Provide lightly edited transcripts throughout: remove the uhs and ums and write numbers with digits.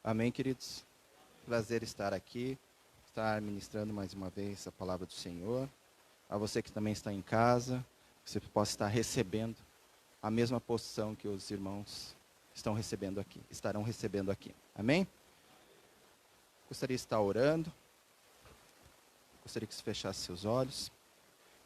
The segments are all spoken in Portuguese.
Amém, queridos? Prazer estar aqui, estar ministrando mais uma vez a palavra do Senhor. A você que também está em casa, você possa estar recebendo a mesma porção que os irmãos estarão recebendo aqui. Amém? Gostaria de estar orando. Gostaria que você fechasse seus olhos.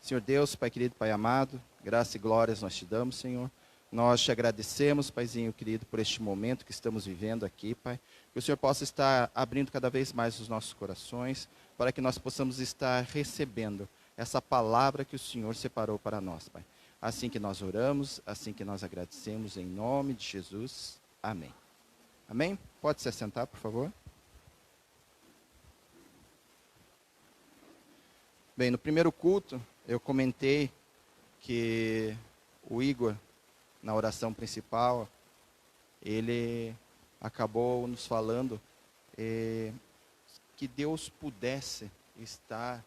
Senhor Deus, Pai querido, Pai amado, graça e glórias nós te damos, Senhor. Nós te agradecemos, Paizinho querido, por este momento que estamos vivendo aqui, Pai. Que o Senhor possa estar abrindo cada vez mais os nossos corações, para que nós possamos estar recebendo essa palavra que o Senhor separou para nós, Pai. Assim que nós oramos, assim que nós agradecemos, em nome de Jesus. Amém. Amém? Pode se assentar, por favor. Bem, no primeiro culto, eu comentei que o Igor, na oração principal, ele acabou nos falando que Deus pudesse estar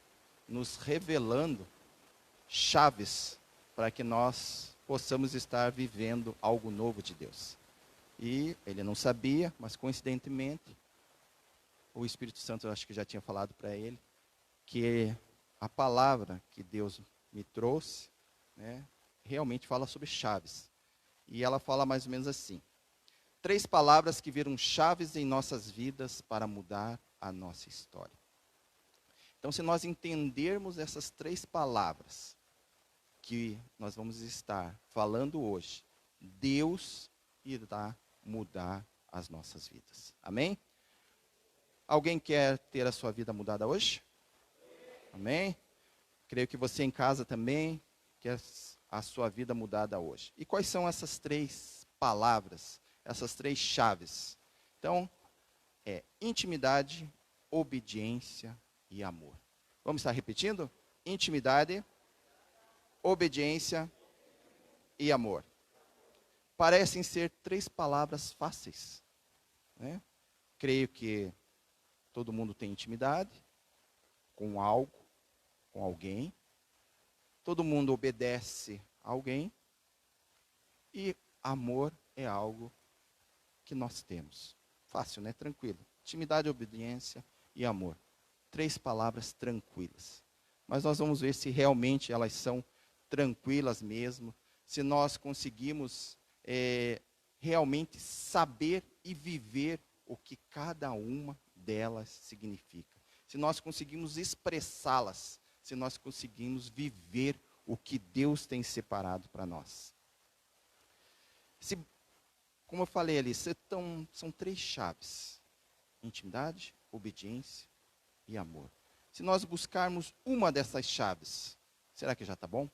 nos revelando chaves para que nós possamos estar vivendo algo novo de Deus. E ele não sabia, mas coincidentemente, o Espírito Santo, eu acho que já tinha falado para ele, que a palavra que Deus me trouxe, né, realmente fala sobre chaves. E ela fala mais ou menos assim: 3 palavras que viram chaves em nossas vidas para mudar a nossa história. Então, se nós entendermos essas 3 palavras que nós vamos estar falando hoje, Deus irá mudar as nossas vidas. Amém? Alguém quer ter a sua vida mudada hoje? Amém? Creio que você em casa também quer a sua vida mudada hoje. E quais são essas 3 palavras, essas 3 chaves? Então, intimidade, obediência e amor. Vamos estar repetindo? Intimidade, obediência e amor. Parecem ser 3 palavras fáceis, né? Creio que todo mundo tem intimidade com algo, com alguém. Todo mundo obedece a alguém. E amor é algo que nós temos. Fácil, né? Tranquilo. Intimidade, obediência e amor. 3 palavras tranquilas. Mas nós vamos ver se realmente elas são tranquilas mesmo. Se nós conseguimos realmente saber e viver o que cada uma delas significa. Se nós conseguimos expressá-las. Se nós conseguimos viver o que Deus tem separado para nós. Como eu falei ali, são 3 chaves: intimidade, obediência e amor. Se nós buscarmos uma dessas chaves, será que já está bom?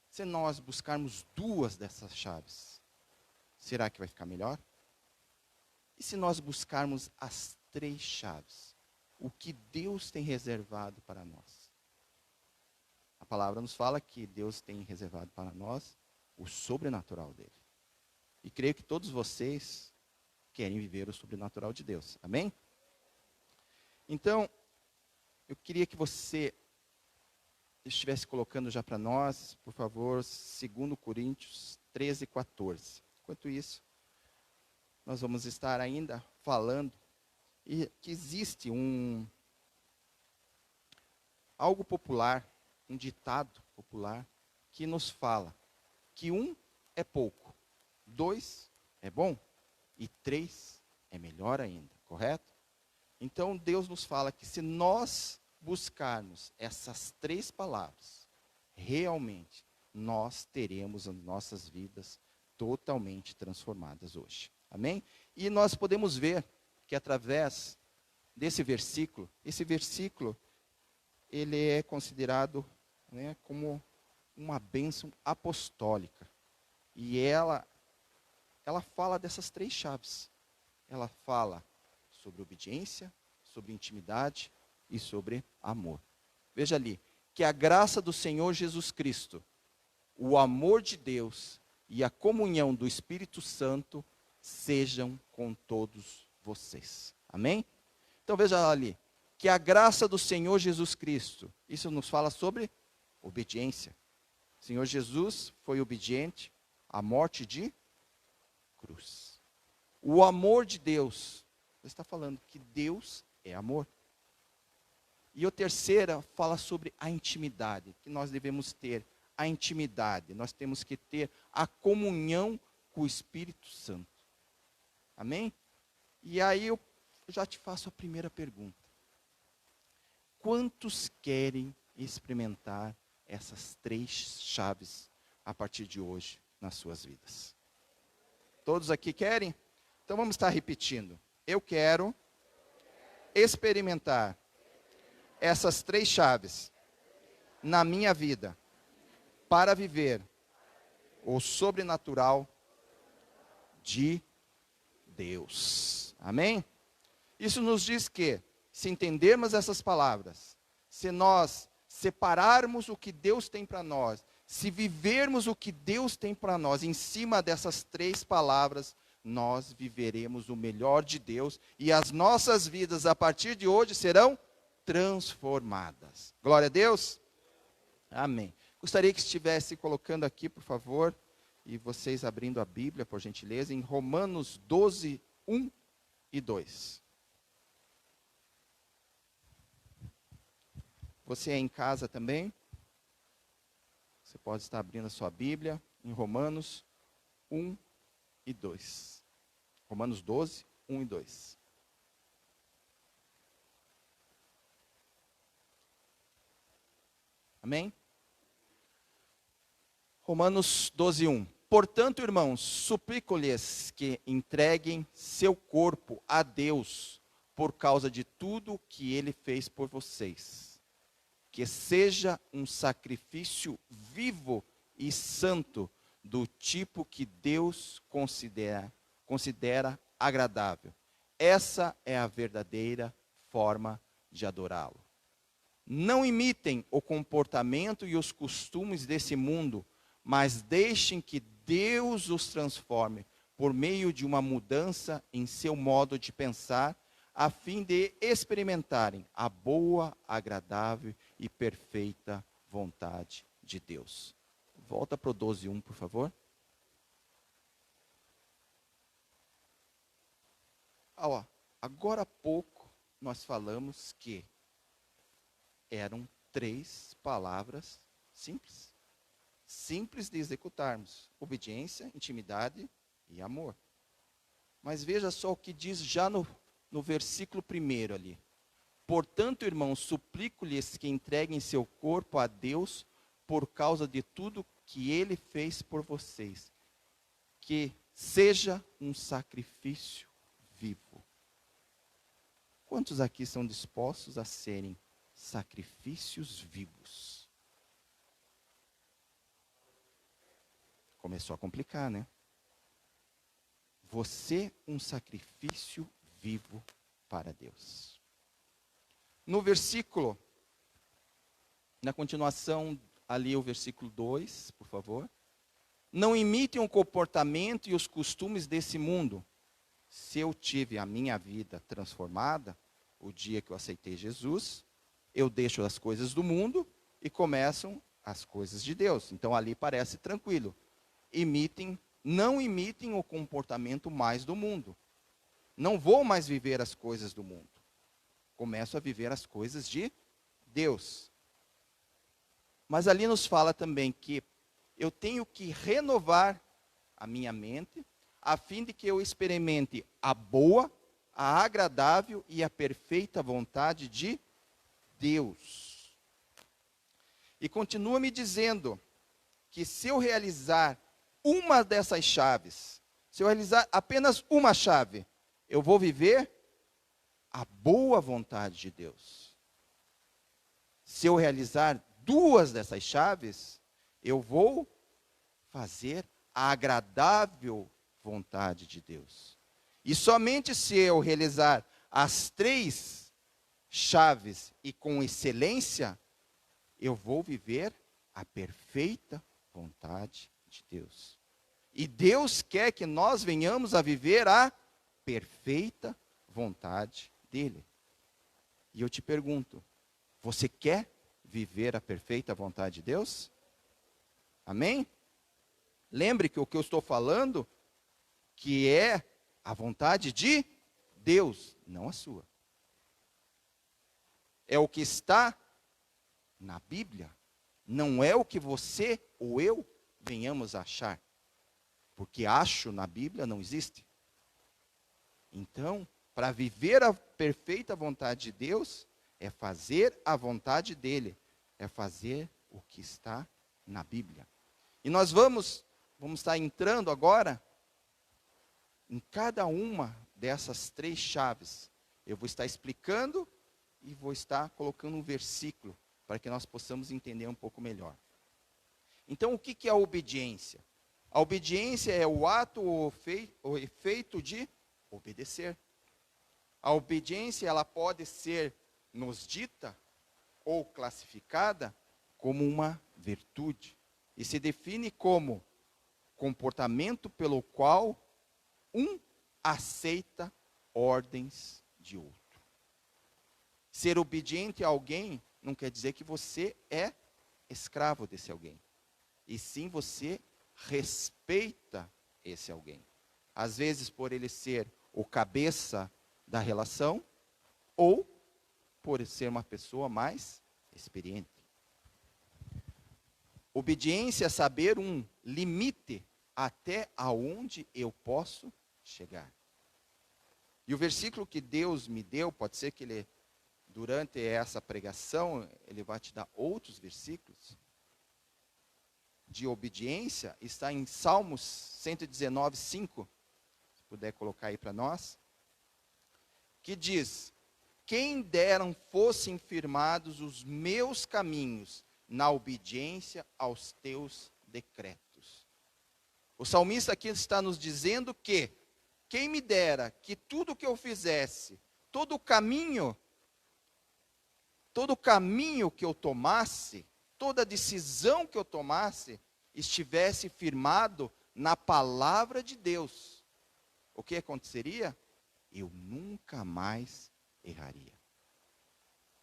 Se nós buscarmos 2 dessas chaves, será que vai ficar melhor? E se nós buscarmos as 3 chaves? O que Deus tem reservado para nós? A palavra nos fala que Deus tem reservado para nós o sobrenatural dele. E creio que todos vocês querem viver o sobrenatural de Deus. Amém? Então, eu queria que você estivesse colocando já para nós, por favor, 2 Coríntios 13, 14. Enquanto isso, nós vamos estar ainda falando e que existe algo popular, um ditado popular, que nos fala que 1 é pouco, 2 é bom e 3 é melhor ainda, correto? Então Deus nos fala que se nós buscarmos essas 3 palavras, realmente nós teremos as nossas vidas totalmente transformadas hoje. Amém? E nós podemos ver que através desse versículo, esse versículo, ele é considerado, né, como uma bênção apostólica. E ela fala dessas 3 chaves. Ela fala sobre obediência, sobre intimidade e sobre amor. Veja ali, que a graça do Senhor Jesus Cristo, o amor de Deus e a comunhão do Espírito Santo sejam com todos vocês. Amém? Então veja ali, que a graça do Senhor Jesus Cristo, isso nos fala sobre obediência. O Senhor Jesus foi obediente à morte de cruz. O amor de Deus. Ele está falando que Deus é amor. E a terceira fala sobre a intimidade, que nós devemos ter a intimidade. Nós temos que ter a comunhão com o Espírito Santo. Amém? E aí eu já te faço a primeira pergunta. Quantos querem experimentar essas 3 chaves a partir de hoje nas suas vidas? Todos aqui querem? Então vamos estar repetindo. Eu quero experimentar essas 3 chaves na minha vida para viver o sobrenatural de Deus. Amém? Isso nos diz que, se entendermos essas palavras, se nós separarmos o que Deus tem para nós, se vivermos o que Deus tem para nós, em cima dessas 3 palavras, nós viveremos o melhor de Deus e as nossas vidas a partir de hoje serão transformadas. Glória a Deus. Amém. Gostaria que estivesse colocando aqui, por favor, e vocês abrindo a Bíblia, por gentileza, em Romanos 12, 1 e 2. Você é em casa também? Você pode estar abrindo a sua Bíblia em Romanos 1 e 2. Romanos 12, 1 e 2. Amém? Romanos 12, 1. Portanto, irmãos, suplico-lhes que entreguem seu corpo a Deus por causa de tudo o que Ele fez por vocês. Que seja um sacrifício vivo e santo, do tipo que Deus considera agradável. Essa é a verdadeira forma de adorá-lo. Não imitem o comportamento e os costumes desse mundo, mas deixem que Deus os transforme por meio de uma mudança em seu modo de pensar, a fim de experimentarem a boa, agradável e perfeita vontade de Deus. Volta para o 12:1, por favor. Agora há pouco nós falamos que eram 3 palavras simples. Simples de executarmos. Obediência, intimidade e amor. Mas veja só o que diz já no versículo 1 ali. Portanto, irmãos, suplico-lhes que entreguem seu corpo a Deus por causa de tudo que Ele fez por vocês. Que seja um sacrifício vivo. Quantos aqui são dispostos a serem sacrifícios vivos? Começou a complicar, né? Você um sacrifício vivo para Deus. No versículo, na continuação, ali o versículo 2, por favor. Não imitem o comportamento e os costumes desse mundo. Se eu tive a minha vida transformada, o dia que eu aceitei Jesus, eu deixo as coisas do mundo e começam as coisas de Deus. Então ali parece tranquilo. Não imitem o comportamento mais do mundo. Não vou mais viver as coisas do mundo. Começo a viver as coisas de Deus. Mas ali nos fala também que eu tenho que renovar a minha mente, a fim de que eu experimente a boa, a agradável e a perfeita vontade de Deus. E continua me dizendo que se eu realizar uma dessas chaves, se eu realizar apenas uma chave, eu vou viver a boa vontade de Deus. Se eu realizar 2 dessas chaves, eu vou fazer a agradável vontade de Deus. E somente se eu realizar as 3 chaves e com excelência, eu vou viver a perfeita vontade de Deus. E Deus quer que nós venhamos a viver a perfeita vontade dele. E eu te pergunto, você quer viver a perfeita vontade de Deus? Amém? Lembre que o que eu estou falando, que é A vontade de Deus, não a sua. É o que está na Bíblia. Não é o que você ou eu venhamos a achar. Porque acho na Bíblia não existe. Então, para viver a perfeita vontade de Deus, é fazer a vontade dele. É fazer o que está na Bíblia. E nós vamos estar entrando agora em cada uma dessas 3 chaves. Eu vou estar explicando e vou estar colocando um versículo para que nós possamos entender um pouco melhor. Então, o que é a obediência? A obediência é o ato ou o efeito de obedecer. A obediência, ela pode ser nos dita ou classificada como uma virtude. E se define como comportamento pelo qual um aceita ordens de outro. Ser obediente a alguém não quer dizer que você é escravo desse alguém. E sim você respeita esse alguém. Às vezes por ele ser o cabeça da relação, ou por ser uma pessoa mais experiente. Obediência é saber um limite até aonde eu posso chegar. E o versículo que Deus me deu, pode ser que ele, durante essa pregação, ele vai te dar outros versículos de obediência, está em Salmos 119, 5, se puder colocar aí para nós, que diz: quem deram fossem firmados os meus caminhos na obediência aos teus decretos. O salmista aqui está nos dizendo que quem me dera que tudo que eu fizesse, todo o caminho que eu tomasse, toda decisão que eu tomasse, estivesse firmado na palavra de Deus. O que aconteceria? Eu nunca mais erraria.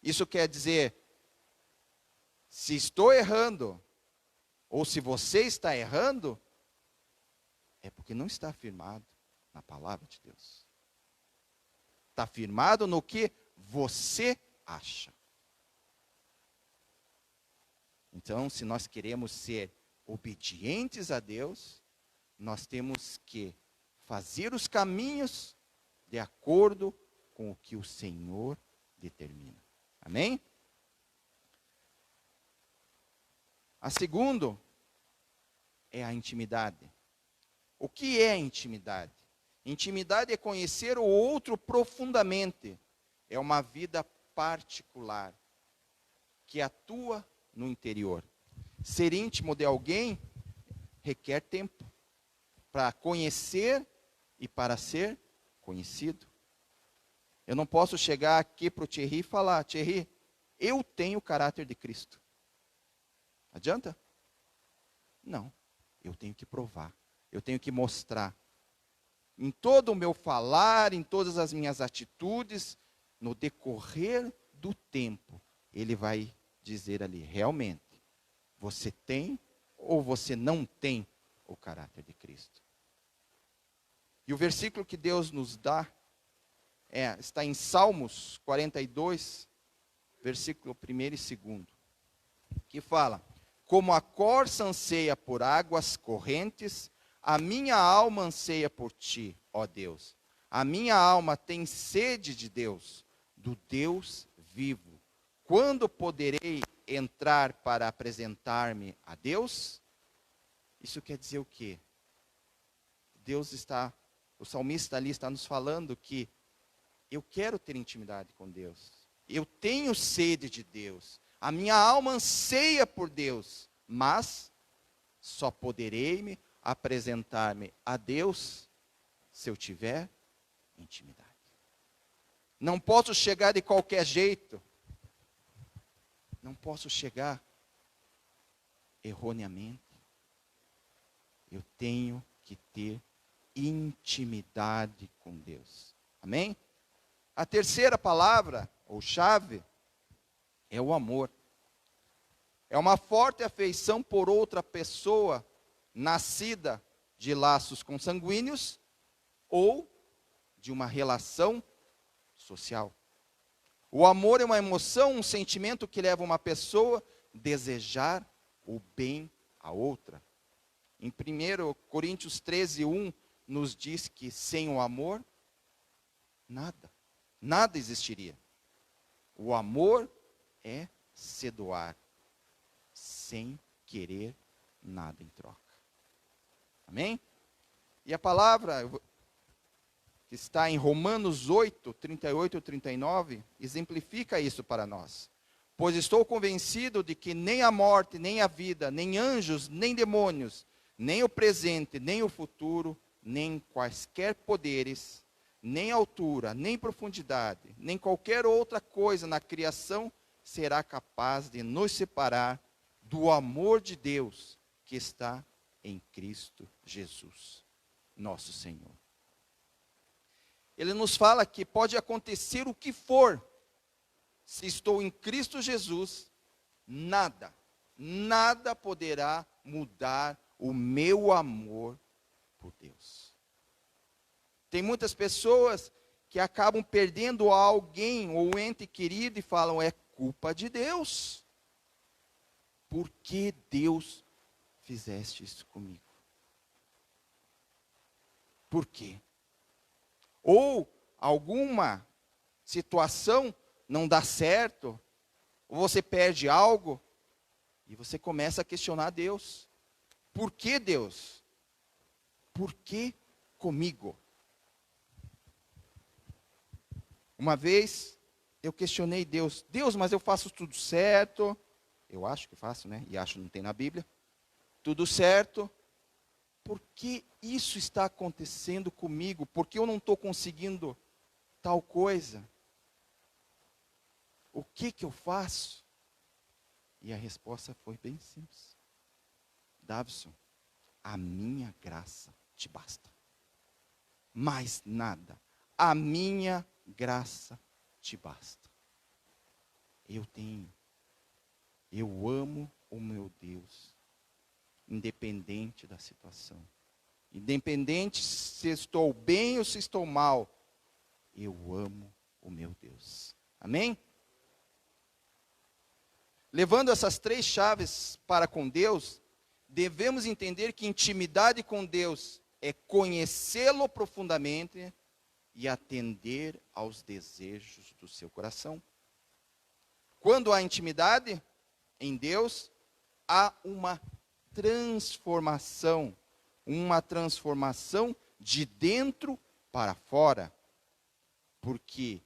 Isso quer dizer, se estou errando, ou se você está errando, é porque não está firmado na palavra de Deus. Está firmado no que você acha. Então, se nós queremos ser obedientes a Deus, nós temos que fazer os caminhos de acordo com o que o Senhor determina. Amém? A segunda é a intimidade. O que é intimidade? Intimidade é conhecer o outro profundamente. É uma vida particular que atua no interior. Ser íntimo de alguém requer tempo para conhecer e para ser conhecido. Eu não posso chegar aqui para o Thierry e falar: Thierry, eu tenho o caráter de Cristo. Adianta? Não. Eu tenho que provar. Eu tenho que mostrar. Em todo o meu falar, em todas as minhas atitudes, no decorrer do tempo, ele vai dizer ali: realmente, você tem ou você não tem o caráter de Cristo. E o versículo que Deus nos dá está em Salmos 42, versículo 1 e 2, que fala: como a corça anseia por águas correntes, a minha alma anseia por ti, ó Deus. A minha alma tem sede de Deus, do Deus vivo. Quando poderei entrar para apresentar-me a Deus? Isso quer dizer o quê? O salmista ali está nos falando que eu quero ter intimidade com Deus. Eu tenho sede de Deus. A minha alma anseia por Deus. Mas só poderei apresentar-me a Deus se eu tiver intimidade. Não posso chegar de qualquer jeito. Não posso chegar erroneamente. Eu tenho que ter intimidade com Deus. Amém? A terceira palavra, ou chave, é o amor. É uma forte afeição por outra pessoa, nascida de laços consanguíneos, ou de uma relação social. O amor é uma emoção, um sentimento que leva uma pessoa a desejar o bem à outra. Em 1 Coríntios 13:1 nos diz que sem o amor, nada existiria. O amor é se doar, sem querer nada em troca. Amém? E a palavra que está em Romanos 8, 38 e 39, exemplifica isso para nós. Pois estou convencido de que nem a morte, nem a vida, nem anjos, nem demônios, nem o presente, nem o futuro, nem quaisquer poderes, nem altura, nem profundidade, nem qualquer outra coisa na criação será capaz de nos separar do amor de Deus que está em Cristo Jesus, nosso Senhor. Ele nos fala que pode acontecer o que for, se estou em Cristo Jesus, nada poderá mudar o meu amor por Deus. Tem muitas pessoas que acabam perdendo alguém ou um ente querido e falam, é culpa de Deus. Por que Deus fizeste isso comigo? Por quê? Ou alguma situação não dá certo, ou você perde algo, e você começa a questionar Deus. Por que Deus? Por que comigo? Uma vez eu questionei Deus, mas eu faço tudo certo, eu acho que faço, né? E acho não tem na Bíblia, tudo certo, por que isso está acontecendo comigo? Por que eu não estou conseguindo tal coisa? O que eu faço? E a resposta foi bem simples. Davison, a minha graça te basta. Mais nada. A minha graça te basta. Eu amo o meu Deus, independente da situação. Independente se estou bem ou se estou mal, eu amo o meu Deus. Amém? Levando essas 3 chaves para com Deus, devemos entender que intimidade com Deus é conhecê-lo profundamente e atender aos desejos do seu coração. Quando há intimidade em Deus, há uma transformação de dentro para fora, porque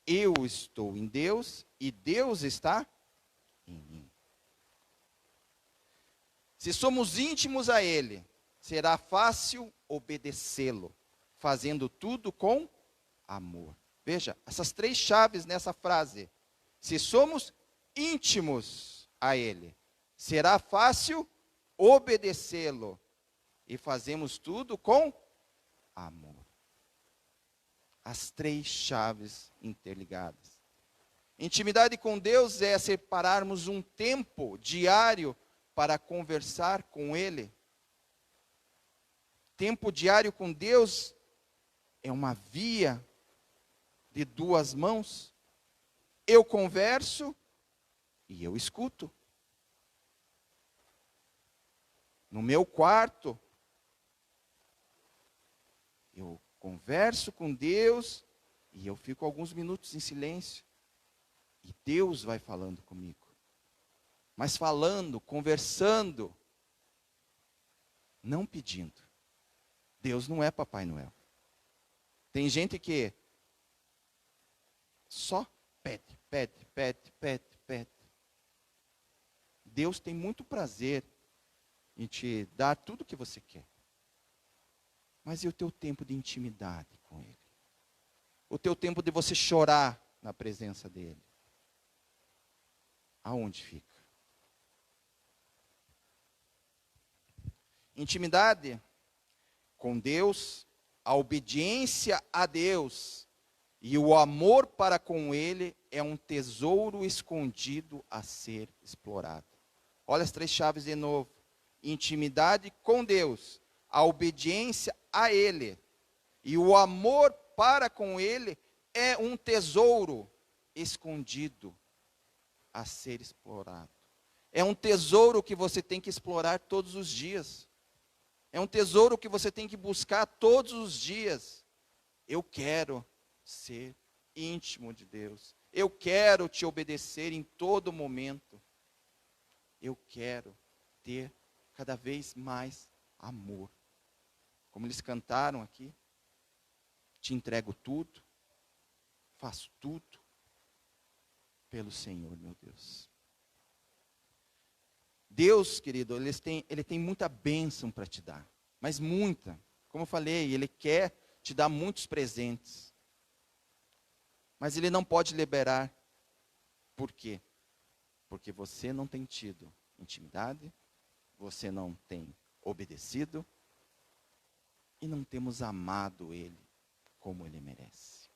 eu estou em Deus e Deus está em mim. Se somos íntimos a Ele, será fácil obedecê-lo, fazendo tudo com amor. Veja, essas 3 chaves nessa frase. Se somos íntimos a Ele, será fácil obedecê-lo e fazemos tudo com amor. As 3 chaves interligadas. Intimidade com Deus é separarmos um tempo diário para conversar com Ele. Tempo diário com Deus é uma via de 2 mãos. Eu converso e eu escuto. No meu quarto, eu converso com Deus e eu fico alguns minutos em silêncio. E Deus vai falando comigo. Mas falando, conversando, não pedindo. Deus não é Papai Noel. Tem gente que só pede. Deus tem muito prazer em te dar tudo o que você quer. Mas e o teu tempo de intimidade com Ele? O teu tempo de você chorar na presença dEle? Aonde fica? Intimidade com Deus, a obediência a Deus e o amor para com Ele é um tesouro escondido a ser explorado. Olha as 3 chaves de novo. Intimidade com Deus, a obediência a Ele E o amor para com Ele é um tesouro escondido a ser explorado. É um tesouro que você tem que explorar todos os dias. É um tesouro que você tem que buscar todos os dias. Eu quero ser íntimo de Deus. Eu quero te obedecer em todo momento. Eu quero ter cada vez mais amor. Como eles cantaram aqui, te entrego tudo, faço tudo pelo Senhor, meu Deus. Deus, querido, Ele tem muita bênção para te dar, mas muita. Como eu falei, Ele quer te dar muitos presentes, mas Ele não pode liberar. Por quê? Porque você não tem tido intimidade, você não tem obedecido, e não temos amado Ele como Ele merece.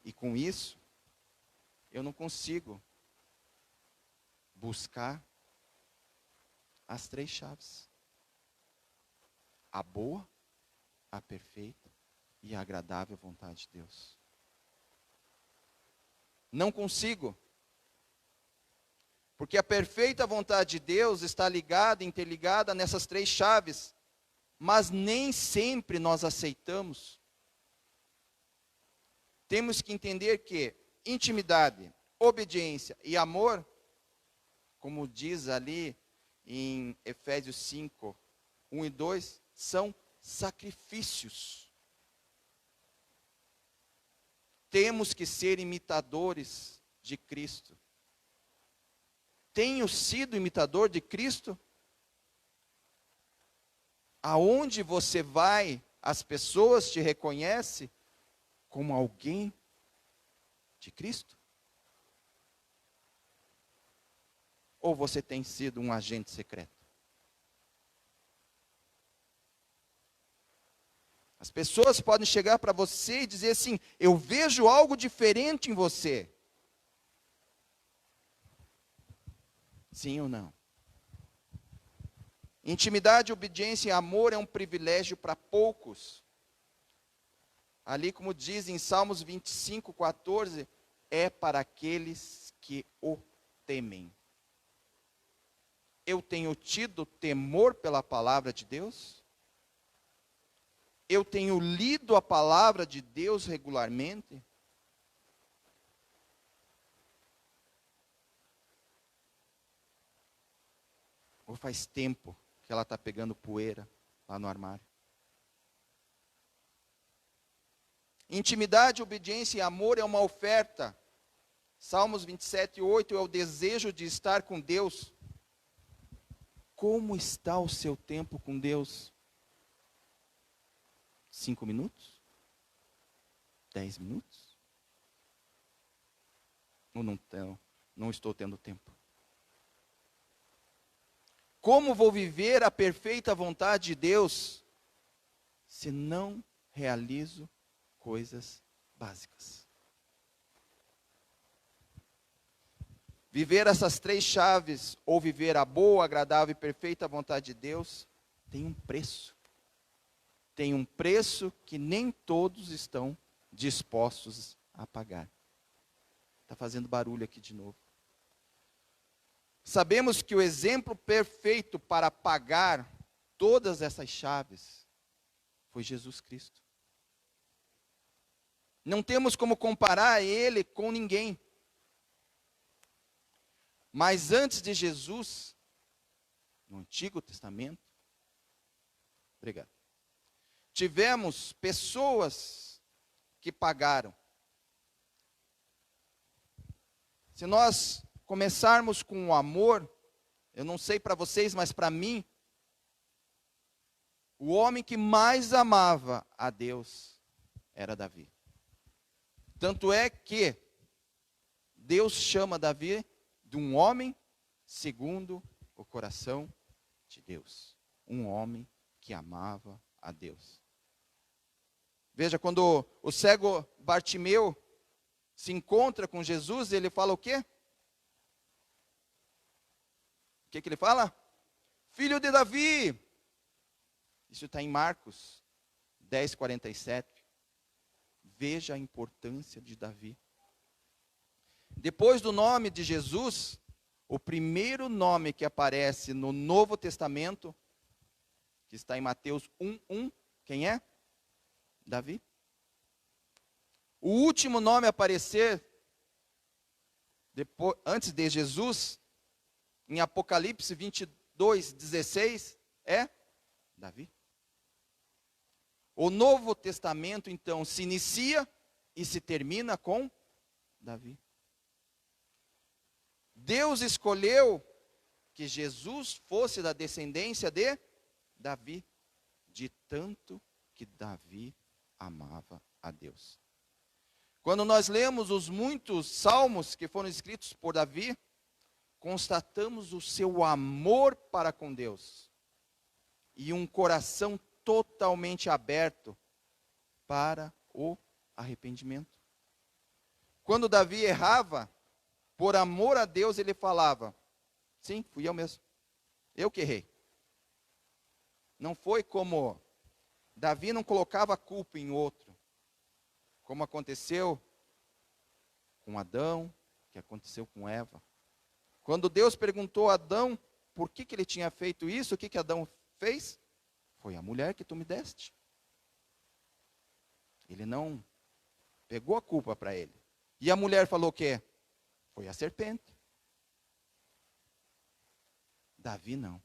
E com isso, eu não consigo buscar as 3 chaves: a boa, a perfeita e a agradável vontade de Deus. Não consigo, porque a perfeita vontade de Deus está ligada, interligada nessas 3 chaves, mas nem sempre nós aceitamos. Temos que entender que intimidade, obediência e amor, como diz ali em Efésios 5, 1 e 2, são sacrifícios. Temos que ser imitadores de Cristo. Tenho sido imitador de Cristo? Aonde você vai, as pessoas te reconhecem como alguém de Cristo? Ou você tem sido um agente secreto? As pessoas podem chegar para você e dizer assim: eu vejo algo diferente em você. Sim ou não? Intimidade, obediência e amor é um privilégio para poucos. Ali, como diz em Salmos 25, 14, é para aqueles que o temem. Eu tenho tido temor pela palavra de Deus? Eu tenho lido a palavra de Deus regularmente? Ou faz tempo que ela está pegando poeira lá no armário? Intimidade, obediência e amor é uma oferta. Salmos 27, 8 é o desejo de estar com Deus. Como está o seu tempo com Deus? 5 minutos? 10 minutos? Ou não estou tendo tempo? Como vou viver a perfeita vontade de Deus se não realizo coisas básicas? Viver essas 3 chaves, ou viver a boa, agradável e perfeita vontade de Deus, tem um preço. Tem um preço que nem todos estão dispostos a pagar. Está fazendo barulho aqui de novo. Sabemos que o exemplo perfeito para pagar todas essas chaves foi Jesus Cristo. Não temos como comparar Ele com ninguém. Mas antes de Jesus, no Antigo Testamento, tivemos pessoas que pagaram. Se nós começarmos com o amor, eu não sei para vocês, mas para mim, o homem que mais amava a Deus era Davi. Tanto é que Deus chama Davi de um homem segundo o coração de Deus. Um homem que amava a Deus. Veja, quando o cego Bartimeu se encontra com Jesus, ele fala o quê? O que ele fala? Filho de Davi, Isso está em Marcos 10:47. Veja a importância de Davi. Depois do nome de Jesus, o primeiro nome que aparece no Novo Testamento, que está em Mateus 1:1, quem é? Davi. O último nome a aparecer antes de Jesus, em Apocalipse 22:16, é Davi. O Novo Testamento, então, se inicia e se termina com Davi. Deus escolheu que Jesus fosse da descendência de Davi, de tanto que Davi amava a Deus. Quando nós lemos os muitos salmos que foram escritos por Davi, constatamos o seu amor para com Deus e um coração totalmente aberto para o arrependimento. Quando Davi errava, por amor a Deus, ele falava: sim, fui eu mesmo, eu que errei. Não foi como Davi não colocava a culpa em outro, como aconteceu com Adão, que aconteceu com Eva. Quando Deus perguntou a Adão por que ele tinha feito isso, o que Adão fez? Foi a mulher que tu me deste. Ele não pegou a culpa para ele. E a mulher falou o quê? Foi a serpente. Davi não.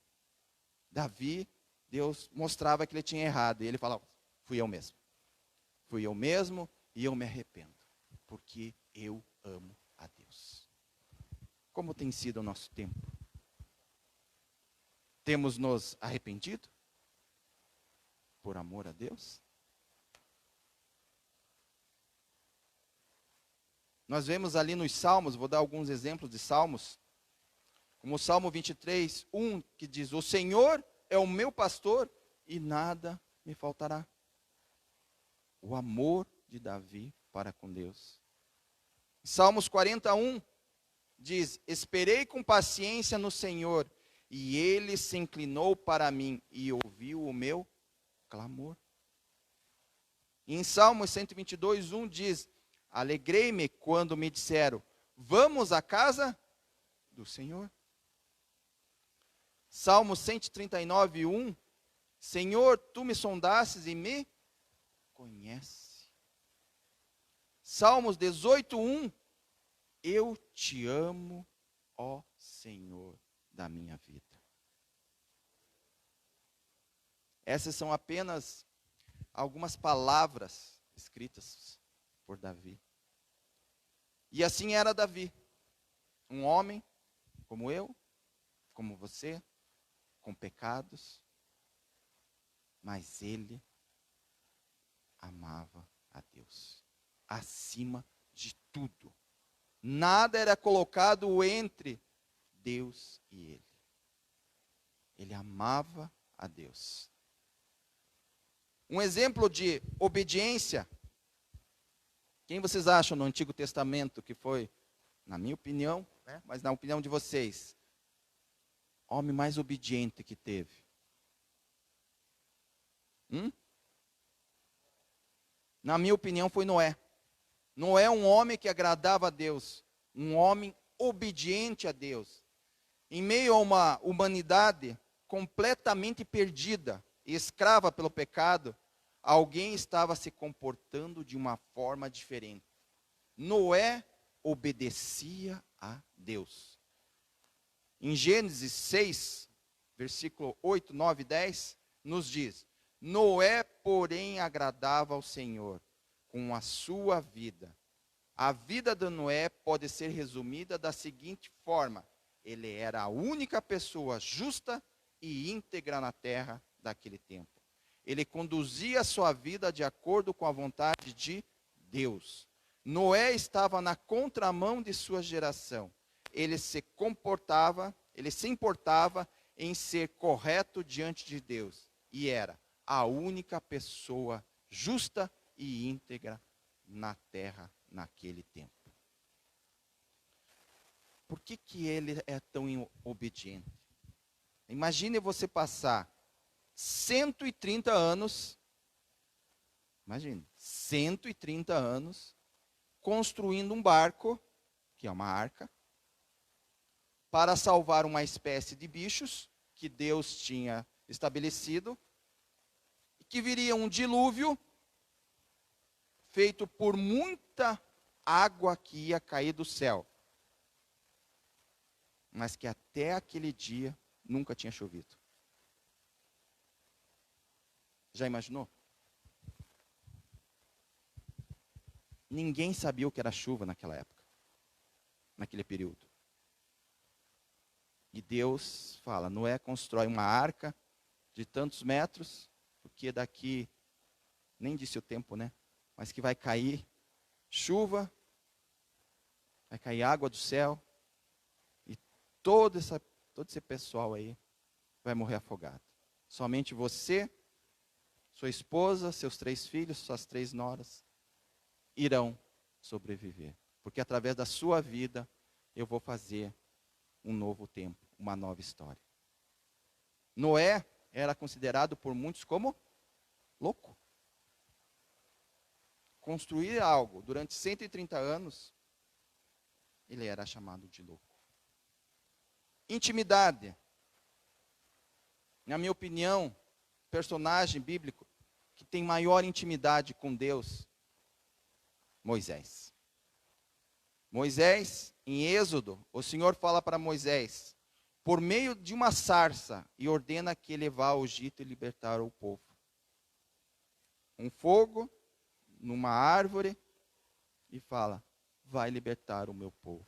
Davi, Deus mostrava que ele tinha errado. E ele falava: fui eu mesmo. Fui eu mesmo e eu me arrependo. Porque eu amo a Deus. Como tem sido o nosso tempo? Temos nos arrependido? Por amor a Deus? Nós vemos ali nos Salmos, vou dar alguns exemplos de Salmos, como o Salmo 23:1, que diz: o Senhor é o meu pastor e nada me faltará. O amor de Davi para com Deus. Salmos 41 diz: esperei com paciência no Senhor, e ele se inclinou para mim e ouviu o meu clamor. Em Salmos 122:1 diz: alegrei-me quando me disseram, vamos à casa do Senhor. Salmo 139:1, Senhor, tu me sondastes e me conheces. Salmos 18:1, eu te amo, ó Senhor da minha vida. Essas são apenas algumas palavras escritas por Davi. E assim era Davi, um homem como eu, como você, com pecados, mas ele amava a Deus, acima de tudo. Nada era colocado entre Deus e ele. Ele amava a Deus. Um exemplo de obediência, quem vocês acham no Antigo Testamento que foi, na minha opinião, mas na opinião de vocês, o homem mais obediente que teve? Na minha opinião foi Noé. Noé é um homem que agradava a Deus, um homem obediente a Deus. Em meio a uma humanidade completamente perdida, escrava pelo pecado, alguém estava se comportando de uma forma diferente. Noé obedecia a Deus. Em Gênesis 6, versículo 8, 9 e 10, nos diz: Noé, porém, agradava ao Senhor com a sua vida. A vida de Noé pode ser resumida da seguinte forma: ele era a única pessoa justa e íntegra na terra daquele tempo. Ele conduzia a sua vida de acordo com a vontade de Deus. Noé estava na contramão de sua geração. Ele se importava em ser correto diante de Deus. E era a única pessoa justa e íntegra na terra naquele tempo. Por que ele é tão obediente? Imagine você passar 130 anos, imagine, 130 anos, construindo um barco, que é uma arca, para salvar uma espécie de bichos que Deus tinha estabelecido, que viria um dilúvio feito por muita água que ia cair do céu, mas que até aquele dia nunca tinha chovido. Já imaginou? Ninguém sabia o que era chuva naquela época, naquele período. E Deus fala, Noé constrói uma arca de tantos metros, porque daqui, nem disse o tempo, né? Mas que vai cair chuva, vai cair água do céu, e todo esse pessoal aí vai morrer afogado. Somente você, sua esposa, seus 3 filhos, suas 3 noras, irão sobreviver. Porque através da sua vida, eu vou fazer um novo tempo, uma nova história. Noé era considerado por muitos como louco. Construir algo durante 130 anos, ele era chamado de louco. Intimidade. Na minha opinião, personagem bíblico que tem maior intimidade com Deus, Moisés. Moisés, em Êxodo, o Senhor fala para Moisés, por meio de uma sarça, e ordena que ele vá ao Egito e libertar o povo. Um fogo numa árvore e fala, vai libertar o meu povo.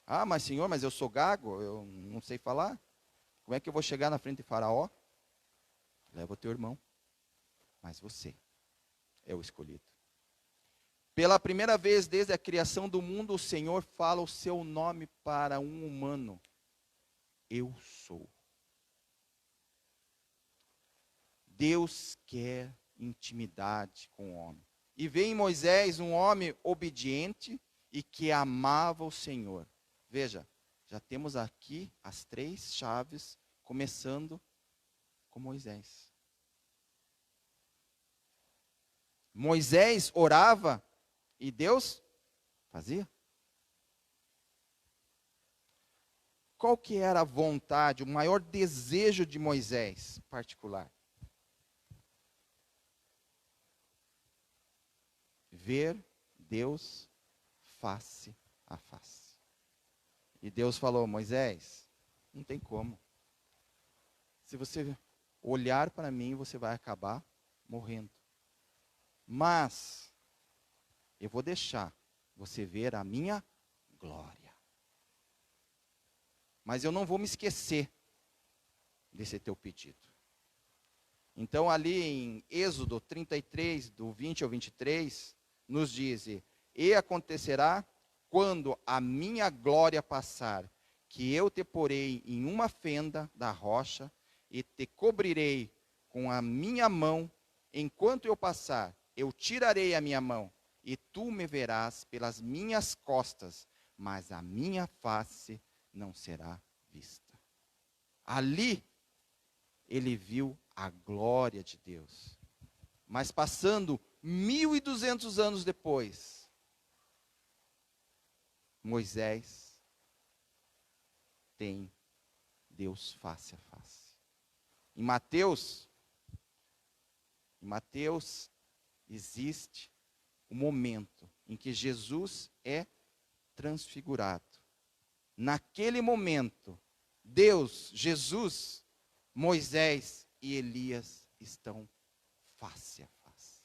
Ah, mas Senhor, mas eu sou gago, eu não sei falar. Como é que eu vou chegar na frente de Faraó? Leva o teu irmão, mas você é o escolhido. Pela primeira vez desde a criação do mundo, o Senhor fala o seu nome para um humano. Eu sou. Deus quer intimidade com o homem. E vê em Moisés um homem obediente e que amava o Senhor. Veja, já temos aqui as 3 chaves, começando com Moisés. Moisés orava e Deus fazia. Qual que era a vontade, o maior desejo de Moisés particular? Ver Deus face a face. E Deus falou, Moisés, não tem como. Se você olhar para mim, você vai acabar morrendo. Mas eu vou deixar você ver a minha glória. Mas eu não vou me esquecer desse teu pedido. Então ali em Êxodo 33, do 20 ao 23, nos diz, e acontecerá quando a minha glória passar, que eu te porei em uma fenda da rocha, e te cobrirei com a minha mão, enquanto eu passar, eu tirarei a minha mão, e tu me verás pelas minhas costas, mas a minha face não será vista. Ali, ele viu a glória de Deus. Mas passando 1.200 anos depois, Moisés tem Deus face a face. Em Mateus existe o momento em que Jesus é transfigurado. Naquele momento, Deus, Jesus, Moisés e Elias estão face a face.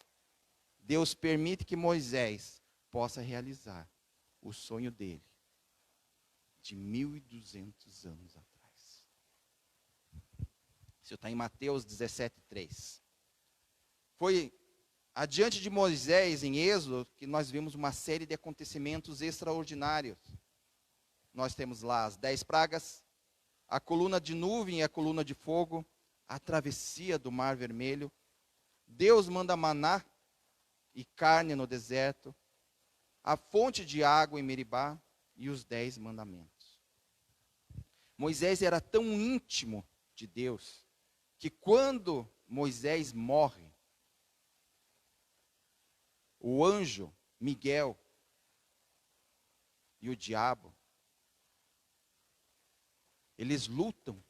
Deus permite que Moisés possa realizar o sonho dele de 1.200 anos atrás. Isso está em Mateus 17:3. Foi adiante de Moisés, em Êxodo, que nós vimos uma série de acontecimentos extraordinários. Nós temos lá as 10 pragas, a coluna de nuvem e a coluna de fogo, a travessia do Mar Vermelho. Deus manda maná e carne no deserto, a fonte de água em Meribá e os 10 mandamentos. Moisés era tão íntimo de Deus que quando Moisés morre, o anjo Miguel e o diabo, eles lutam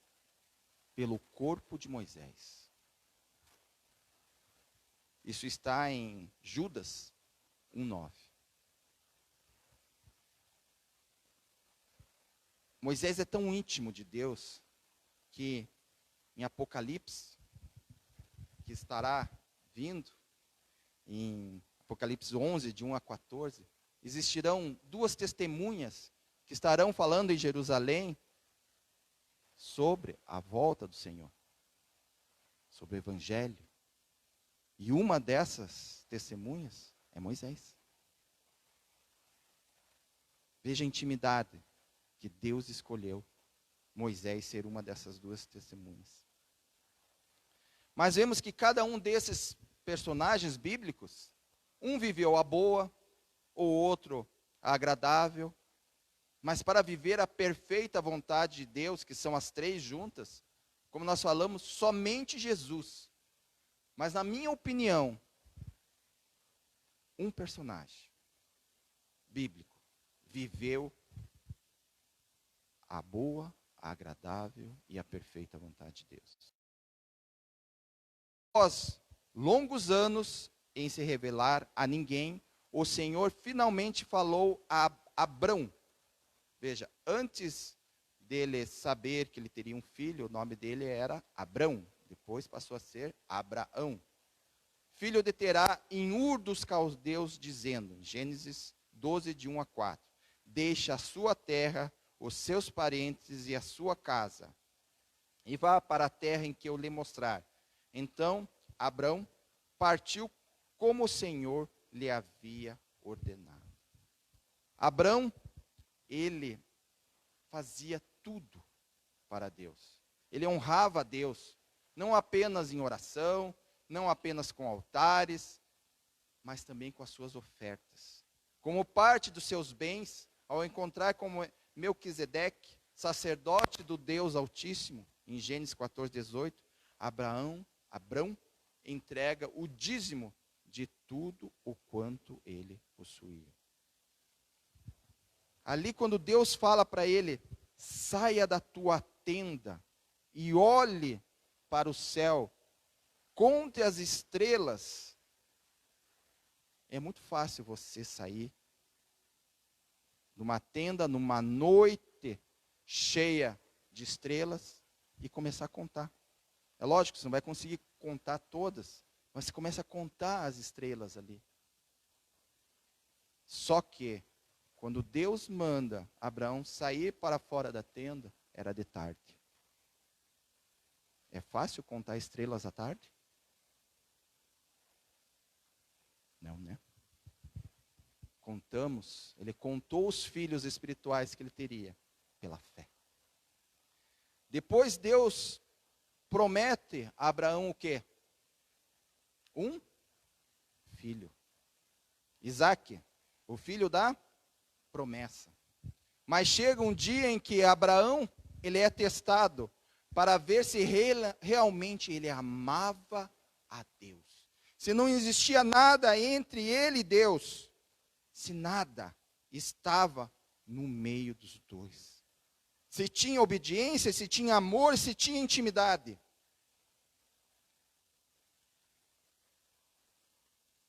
pelo corpo de Moisés. Isso está em Judas 1:9. Moisés é tão íntimo de Deus que em Apocalipse, que estará vindo, em Apocalipse 11, de 1 a 14, existirão duas testemunhas que estarão falando em Jerusalém sobre a volta do Senhor, sobre o Evangelho. E uma dessas testemunhas é Moisés. Veja a intimidade que Deus escolheu Moisés ser uma dessas duas testemunhas. Mas vemos que cada um desses personagens bíblicos, um viveu a boa, o outro a agradável, mas para viver a perfeita vontade de Deus, que são as três juntas, como nós falamos, somente Jesus. Mas na minha opinião, um personagem bíblico viveu a boa, a agradável e a perfeita vontade de Deus. Após longos anos em se revelar a ninguém, o Senhor finalmente falou a Abrão. Veja, antes dele saber que ele teria um filho, o nome dele era Abrão, depois passou a ser Abraão. Filho de Terá em Ur dos Caldeus, dizendo, em Gênesis 12, de 1 a 4, deixa a sua terra, os seus parentes e a sua casa, e vá para a terra em que eu lhe mostrar. Então, Abrão partiu como o Senhor lhe havia ordenado. Abrão, ele fazia tudo para Deus. Ele honrava a Deus, não apenas em oração, não apenas com altares, mas também com as suas ofertas. Como parte dos seus bens, ao encontrar com Melquisedeque, sacerdote do Deus Altíssimo, em Gênesis 14, 18, Abrão entrega o dízimo de tudo o quanto ele possuía. Ali, quando Deus fala para ele, saia da tua tenda e olhe para o céu, conte as estrelas. É muito fácil você sair numa tenda, numa noite cheia de estrelas e começar a contar. É lógico, você não vai conseguir contar todas, mas você começa a contar as estrelas ali. Só que, quando Deus manda Abraão sair para fora da tenda, era de tarde. É fácil contar estrelas à tarde? Não, né? Contamos, ele contou os filhos espirituais que ele teria, pela fé. Depois Deus promete a Abraão o quê? Um filho. Isaac, o filho da promessa. Mas chega um dia em que Abraão, ele é testado para ver se realmente ele amava a Deus. Se não existia nada entre ele e Deus, se nada estava no meio dos dois. Se tinha obediência, se tinha amor, se tinha intimidade.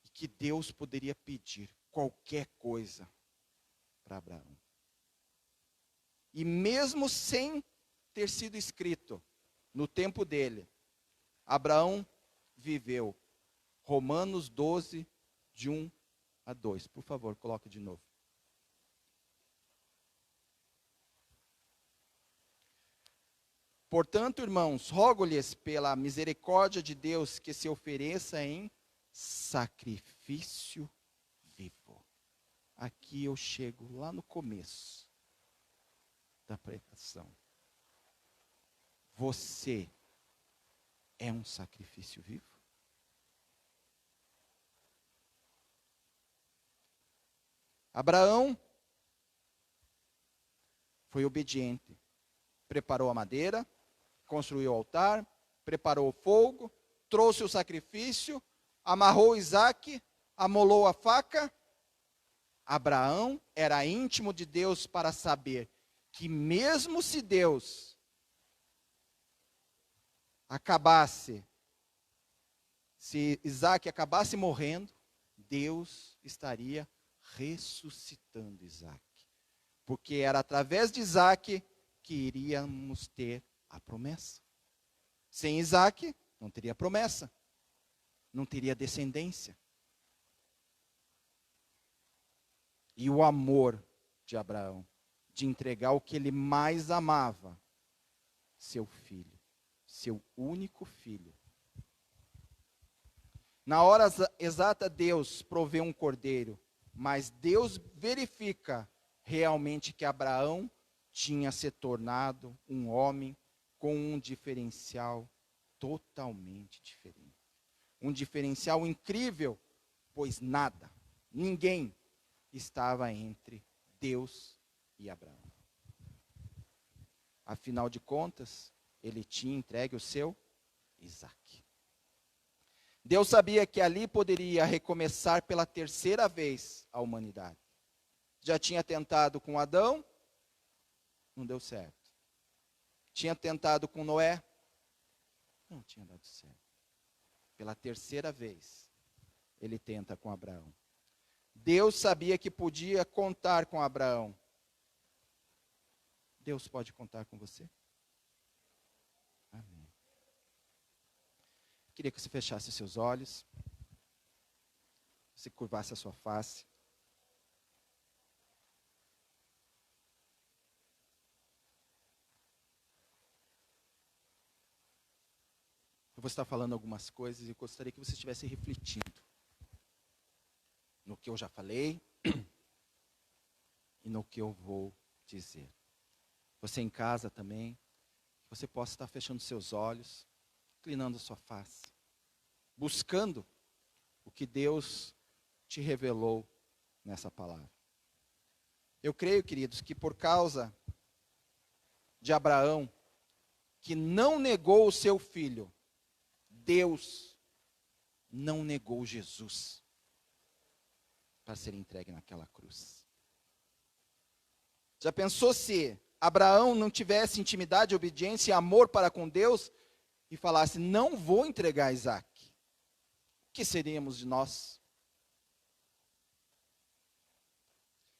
E que Deus poderia pedir qualquer coisa para Abraão. E mesmo sem ter sido escrito no tempo dele, Abraão viveu Romanos 12, de 1 a 2. Por favor, coloque de novo. Portanto, irmãos, rogo-lhes pela misericórdia de Deus que se ofereça em sacrifício vivo. Aqui eu chego lá no começo da pregação. Você é um sacrifício vivo? Abraão foi obediente. Preparou a madeira, construiu o altar, preparou o fogo, trouxe o sacrifício, amarrou Isaque, amolou a faca. Abraão era íntimo de Deus para saber que mesmo se Deus se Isaque acabasse morrendo, Deus estaria ressuscitando Isaque. Porque era através de Isaque que iríamos ter a promessa. Sem Isaque, não teria promessa, não teria descendência. E o amor de Abraão, de entregar o que ele mais amava, seu filho, seu único filho. Na hora exata, Deus provê um cordeiro, mas Deus verifica realmente que Abraão tinha se tornado um homem com um diferencial totalmente diferente. Um diferencial incrível, pois nada, ninguém estava entre Deus e Abraão. Afinal de contas, ele tinha entregue o seu Isaque. Deus sabia que ali poderia recomeçar pela terceira vez a humanidade. Já tinha tentado com Adão, não deu certo. Tinha tentado com Noé, não tinha dado certo. Pela terceira vez, ele tenta com Abraão. Deus sabia que podia contar com Abraão. Deus pode contar com você? Amém. Queria que você fechasse seus olhos, você curvasse a sua face. Eu vou estar falando algumas coisas e gostaria que você estivesse refletindo no que eu já falei e no que eu vou dizer. Você em casa também, você possa estar fechando seus olhos, inclinando sua face, buscando o que Deus te revelou nessa palavra. Eu creio, queridos, que por causa de Abraão, que não negou o seu filho, Deus não negou Jesus para ser entregue naquela cruz. Já pensou se Abraão não tivesse intimidade, obediência e amor para com Deus e falasse, não vou entregar Isaque? O que seríamos de nós?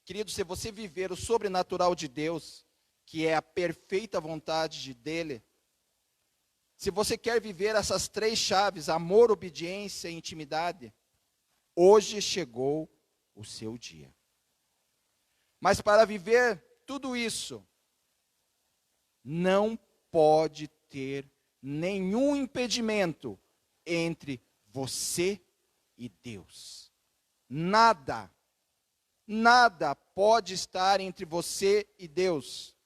Querido, se você viver o sobrenatural de Deus, que é a perfeita vontade dele, se você quer viver essas três chaves, amor, obediência e intimidade, hoje chegou o seu dia. Mas para viver tudo isso, não pode ter nenhum impedimento entre você e Deus. Nada pode estar entre você e Deus.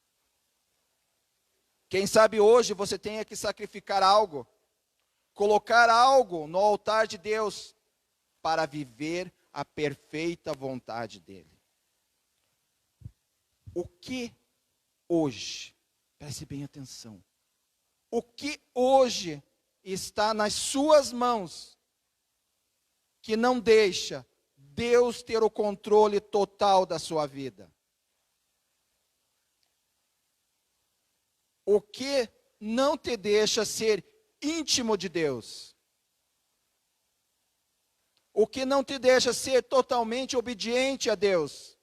Quem sabe hoje você tenha que sacrificar algo, colocar algo no altar de Deus para viver a perfeita vontade dele. O que hoje, preste bem atenção, o que hoje está nas suas mãos que não deixa Deus ter o controle total da sua vida? O que não te deixa ser íntimo de Deus? O que não te deixa ser totalmente obediente a Deus?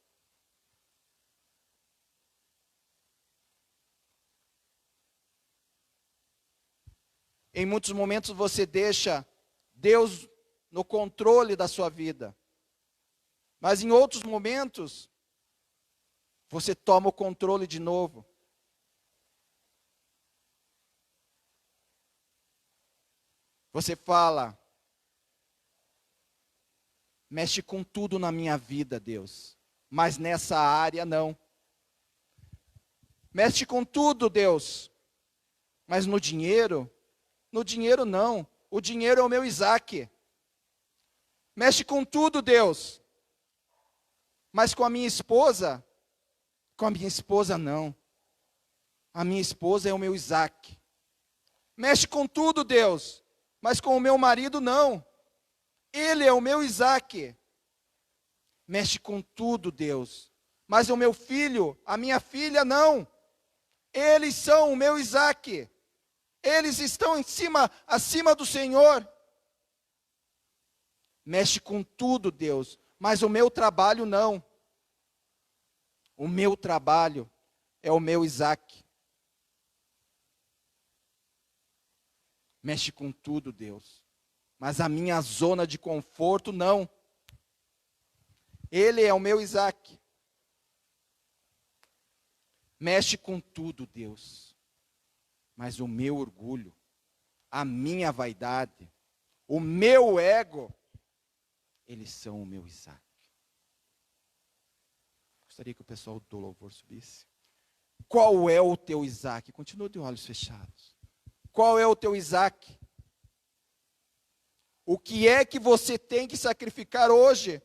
Em muitos momentos você deixa Deus no controle da sua vida. Mas em outros momentos, você toma o controle de novo. Você fala, mexe com tudo na minha vida, Deus, mas nessa área não. Mexe com tudo, Deus, mas no dinheiro não. O dinheiro é o meu Isaque. Mexe com tudo, Deus, mas com a minha esposa não. A minha esposa é o meu Isaque. Mexe com tudo, Deus, mas com o meu marido não. Ele é o meu Isaac. Mexe com tudo, Deus, mas o meu filho, a minha filha não. Eles são o meu Isaac. Eles estão acima do Senhor. Mexe com tudo, Deus, mas o meu trabalho não. O meu trabalho é o meu Isaac. Mexe com tudo, Deus, mas a minha zona de conforto não. Ele é o meu Isaac. Mexe com tudo, Deus, mas o meu orgulho, a minha vaidade, o meu ego, eles são o meu Isaac. Gostaria que o pessoal do louvor subisse. Qual é o teu Isaac? Continua de olhos fechados. Qual é o teu Isaac? O que é que você tem que sacrificar hoje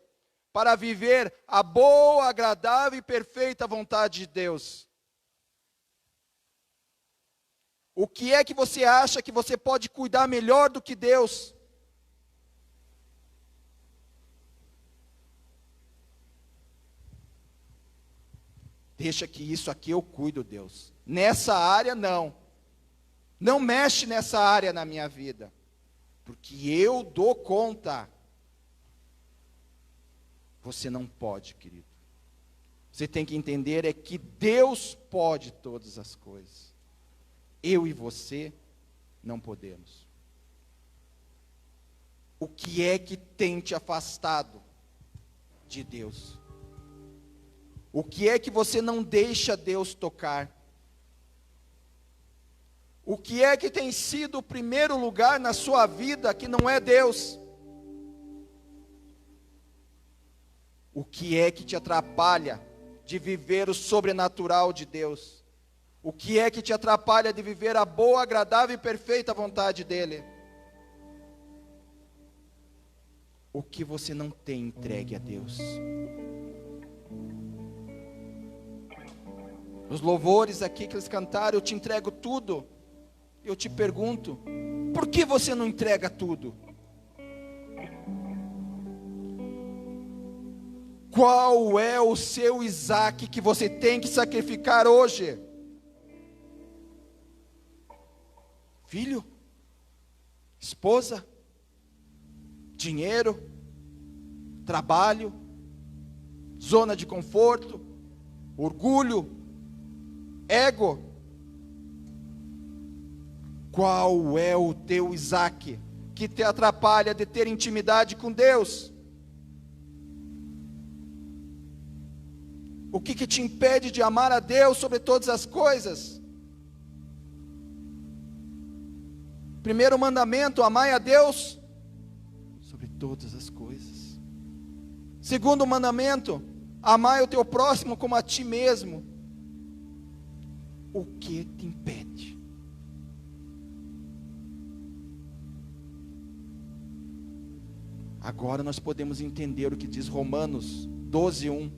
para viver a boa, agradável e perfeita vontade de Deus? O que é que você acha que você pode cuidar melhor do que Deus? Deixa que isso aqui eu cuido, Deus. Nessa área, não. Não mexe nessa área na minha vida. Porque eu dou conta. Você não pode, querido. Você tem que entender é que Deus pode todas as coisas. Eu e você não podemos. O que é que tem te afastado de Deus? O que é que você não deixa Deus tocar? O que é que tem sido o primeiro lugar na sua vida que não é Deus? O que é que te atrapalha de viver o sobrenatural de Deus? O que é que te atrapalha de viver a boa, agradável e perfeita vontade dEle? O que você não tem entregue a Deus? Os louvores aqui que eles cantaram, eu te entrego tudo. Eu te pergunto, por que você não entrega tudo? Qual é o seu Isaac que você tem que sacrificar hoje? Filho? Esposa? Dinheiro? Trabalho? Zona de conforto? Orgulho? Ego? Qual é o teu Isaac que te atrapalha de ter intimidade com Deus? O que te impede de amar a Deus sobre todas as coisas? Primeiro mandamento, amai a Deus sobre todas as coisas. Segundo mandamento, amai o teu próximo como a ti mesmo. O que te impede? Agora nós podemos entender o que diz Romanos 12:1.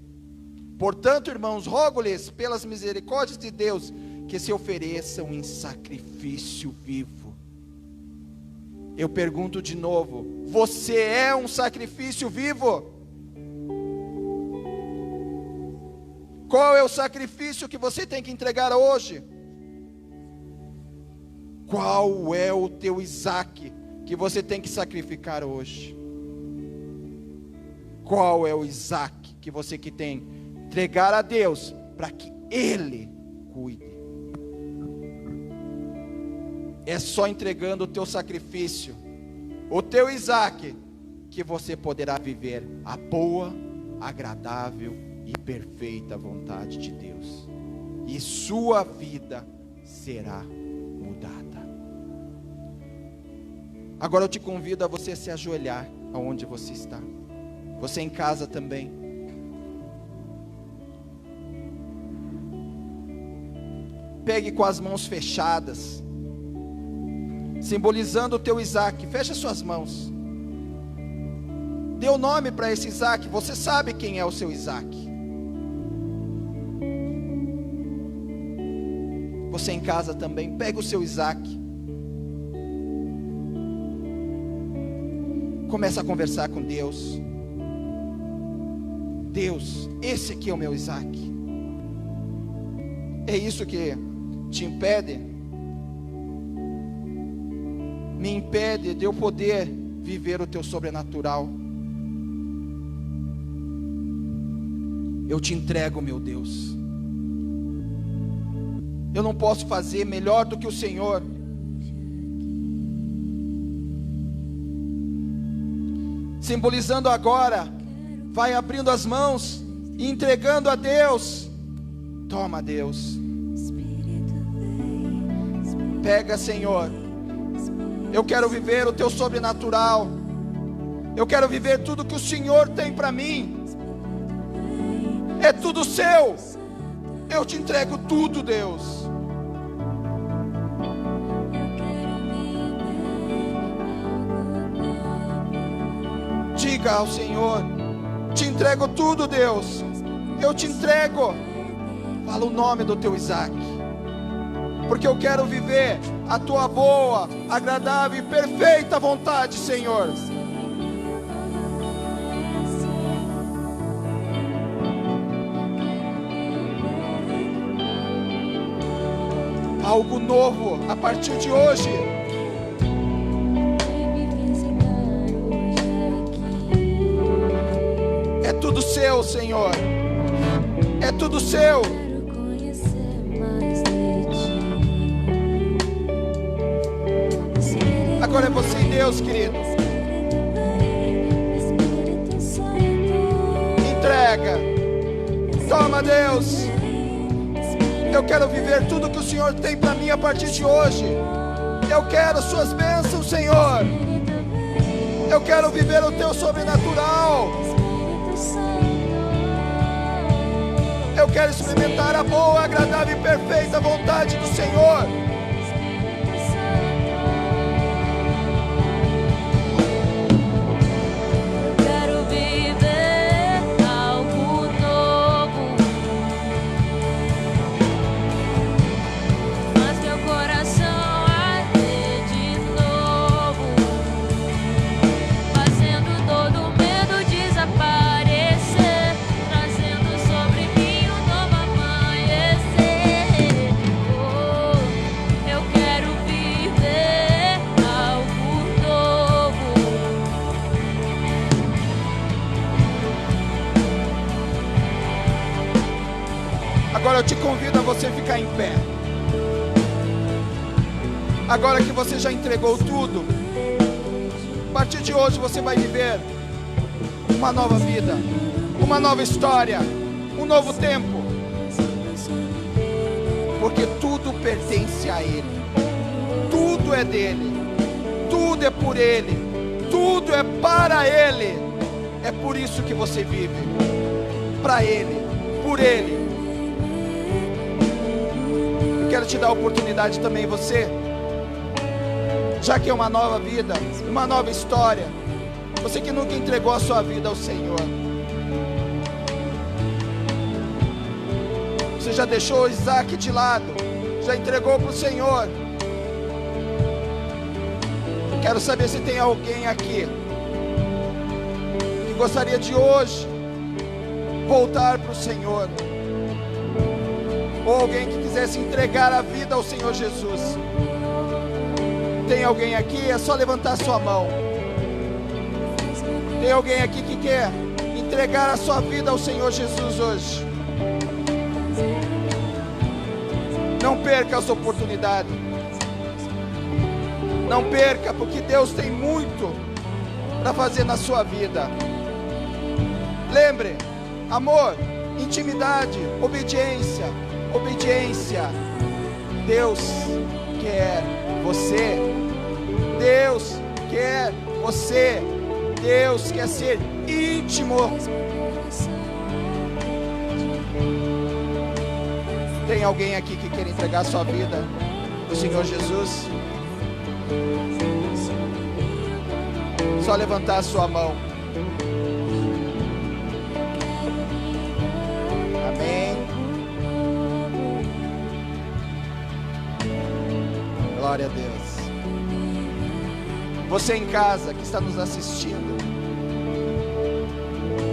Portanto, irmãos, rogo-lhes pelas misericórdias de Deus que se ofereçam em sacrifício vivo. Eu pergunto de novo, você é um sacrifício vivo? Qual é o sacrifício que você tem que entregar hoje? Qual é o teu Isaac que você tem que sacrificar hoje? Qual é o Isaac que você que tem que entregar a Deus para que Ele cuide? É só entregando o teu sacrifício, o teu Isaac, que você poderá viver a boa, agradável e perfeita vontade de Deus. E sua vida será mudada. Agora eu te convido a você se ajoelhar aonde você está. Você em casa também. Pegue com as mãos fechadas, simbolizando o teu Isaac. Feche suas mãos. Dê o nome para esse Isaac. Você sabe quem é o seu Isaac. Você em casa também. Pega o seu Isaac. Começa a conversar com Deus. Deus, esse aqui é o meu Isaac. É isso que te impede? Me impede de eu poder viver o teu sobrenatural. Eu te entrego, meu Deus. Eu não posso fazer melhor do que o Senhor. Simbolizando agora, vai abrindo as mãos e entregando a Deus. Toma, Deus. Pega, Senhor. Eu quero viver o teu sobrenatural. Eu quero viver tudo que o Senhor tem para mim. É tudo seu. Eu te entrego tudo, Deus. Diga ao Senhor: te entrego tudo, Deus. Eu te entrego. Fala o nome do teu Isaac, porque eu quero viver a tua boa, agradável e perfeita vontade, Senhor. Algo novo a partir de hoje. É tudo seu, Senhor. É tudo seu. Agora é você e Deus, querido. Entrega. Toma, Deus. Eu quero viver tudo que o Senhor tem para mim a partir de hoje. Eu quero suas bênçãos, Senhor. Eu quero viver o teu sobrenatural. Eu quero experimentar a boa, agradável e perfeita vontade do Senhor. Agora eu te convido a você ficar em pé. Agora que você já entregou tudo, a partir de hoje você vai viver uma nova vida, uma nova história, um novo tempo. Porque tudo pertence a Ele. Tudo é dele. Tudo é por Ele. Tudo é para Ele. É por isso que você vive. Para Ele. Por Ele. Quero te dar a oportunidade também, você, já que é uma nova vida, uma nova história, você que nunca entregou a sua vida ao Senhor, você já deixou o Isaac de lado, já entregou para o Senhor. Quero saber se tem alguém aqui que gostaria de hoje voltar para o Senhor, ou alguém que quisesse entregar a vida ao Senhor Jesus. Tem alguém aqui? É só levantar sua mão. Tem alguém aqui que quer entregar a sua vida ao Senhor Jesus hoje? Não perca essa oportunidade. Não perca, porque Deus tem muito para fazer na sua vida. Lembre, amor, intimidade, obediência. Deus quer você. Deus quer você. Deus quer ser íntimo. Tem alguém aqui que quer entregar sua vida ao Senhor Jesus? Só levantar a sua mão. Glória a Deus. Você em casa que está nos assistindo,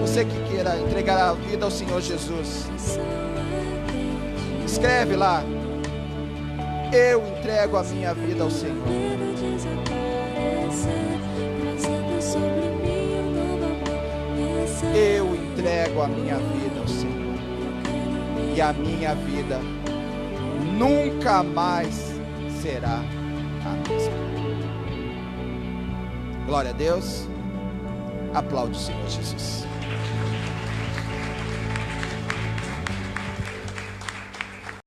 você que queira entregar a vida ao Senhor Jesus, escreve lá: eu entrego a minha vida ao Senhor. Eu entrego a minha vida ao Senhor, e a minha vida nunca mais será a mesma. Glória a Deus. Aplaude o Senhor Jesus.